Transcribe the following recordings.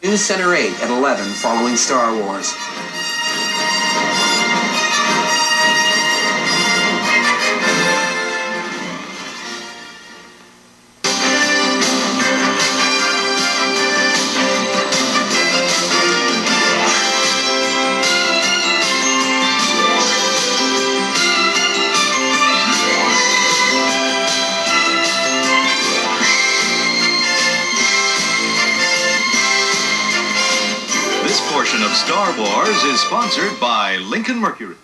News Center 8 at 11 following Star Wars. Of Star Wars is sponsored by Lincoln Mercury.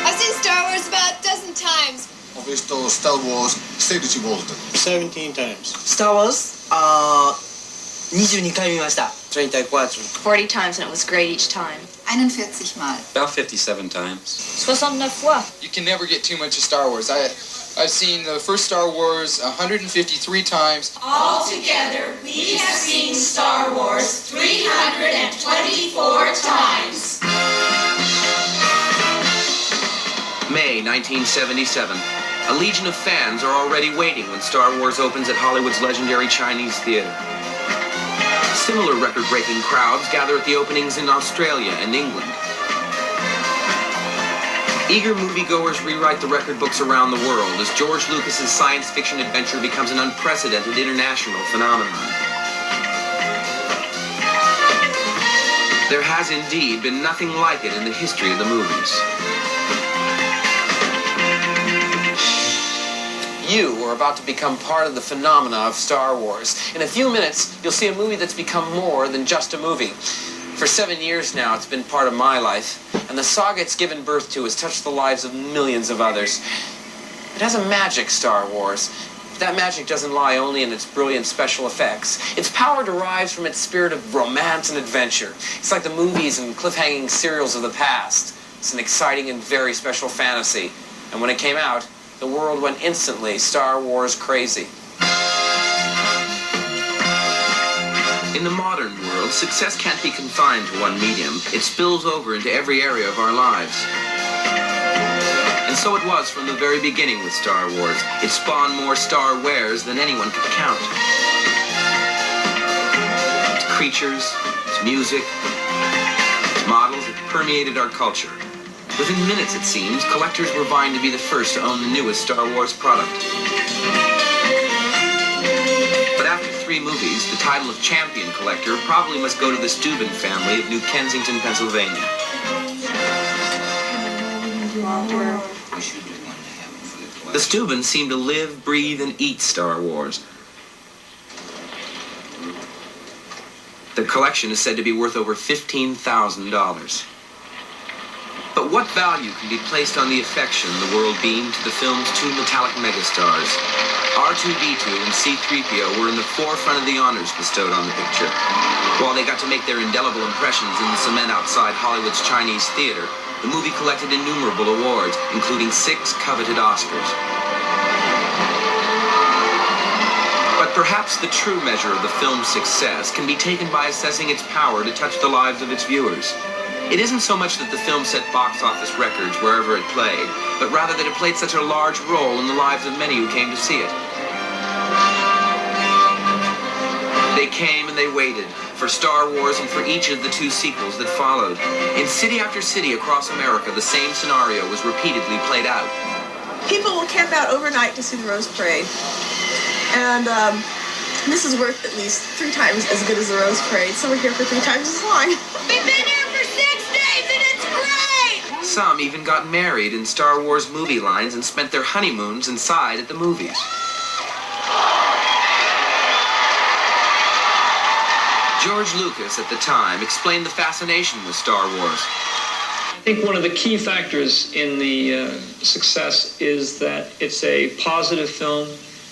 I've seen Star Wars about a dozen times. Ho visto Star Wars 16 volte. 17 times. Star Wars? 22回見ました。34. 40 times, and it was great each time. 41 Mal. About 57 times. 69 fois. You can never get too much of Star Wars. I've seen the first Star Wars 153 times. Altogether, we have seen Star Wars 324 times. May 1977. A legion of fans are already waiting when Star Wars opens at Hollywood's legendary Chinese theater. Similar record-breaking crowds gather at the openings in Australia and England. Eager moviegoers rewrite the record books around the world as George Lucas's science fiction adventure becomes an unprecedented international phenomenon. There has indeed been nothing like it in the history of the movies. You are about to become part of the phenomena of Star Wars. In a few minutes, you'll see a movie that's become more than just a movie. For 7 years now, it's been part of my life, and the saga it's given birth to has touched the lives of millions of others. It has a magic, Star Wars. But that magic doesn't lie only in its brilliant special effects. Its power derives from its spirit of romance and adventure. It's like the movies and cliffhanging serials of the past. It's an exciting and very special fantasy. And when it came out, the world went instantly Star Wars crazy. In the modern world, success can't be confined to one medium. It spills over into every area of our lives. And so it was from the very beginning with Star Wars. It spawned more Star Wares than anyone could count. Its creatures, its music, its models, it permeated our culture. Within minutes, it seems, collectors were vying to be the first to own the newest Star Wars product. But after 3 movies, the title of champion collector probably must go to the Steuben family of New Kensington, Pennsylvania. The Steubens seem to live, breathe, and eat Star Wars. Their collection is said to be worth over $15,000. But what value can be placed on the affection the world beamed to the film's 2 metallic megastars? R2-D2 and C-3PO were in the forefront of the honors bestowed on the picture. While they got to make their indelible impressions in the cement outside Hollywood's Chinese theater, the movie collected innumerable awards, including 6 coveted Oscars. But perhaps the true measure of the film's success can be taken by assessing its power to touch the lives of its viewers. It isn't so much that the film set box office records wherever it played, but rather that it played such a large role in the lives of many who came to see it. They came and they waited for Star Wars and for each of the 2 sequels that followed. In city after city across America, the same scenario was repeatedly played out. People will camp out overnight to see the Rose Parade. And this is worth at least 3 times as good as the Rose Parade, so we're here for 3 times as long. We've been here for 6 days and it's great! Some even got married in Star Wars movie lines and spent their honeymoons inside at the movies. George Lucas, at the time, explained the fascination with Star Wars. I think one of the key factors in the success is that it's a positive film.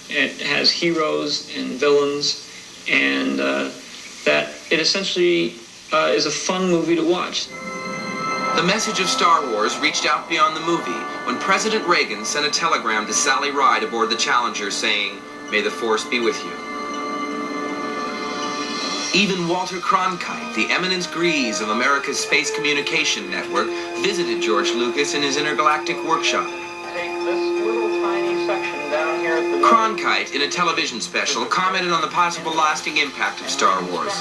It has heroes and villains, and that it essentially is a fun movie to watch. The message of Star Wars reached out beyond the movie when President Reagan sent a telegram to Sally Ride aboard the Challenger saying, "May the Force be with you." Even Walter Cronkite, the eminence grise of America's space communication network, visited George Lucas in his intergalactic workshop. Take this little tiny section down here at the Cronkite, in a television special, commented on the possible lasting impact of Star Wars.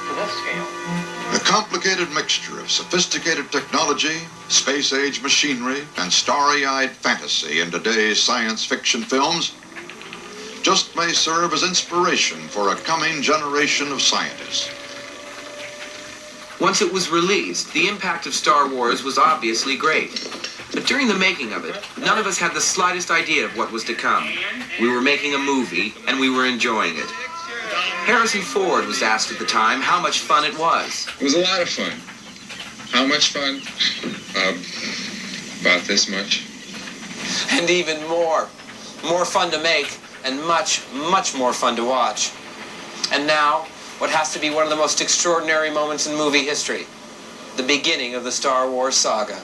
to this scale. A complicated mixture of sophisticated technology, space-age machinery, and starry-eyed fantasy in today's science fiction films just may serve as inspiration for a coming generation of scientists. Once it was released, the impact of Star Wars was obviously great. But during the making of it, none of us had the slightest idea of what was to come. We were making a movie, and we were enjoying it. Harrison Ford was asked at the time how much fun it was. It was a lot of fun. How much fun? About this much. And even more. More fun to make, and much, much more fun to watch. And now, what has to be one of the most extraordinary moments in movie history. The beginning of the Star Wars saga.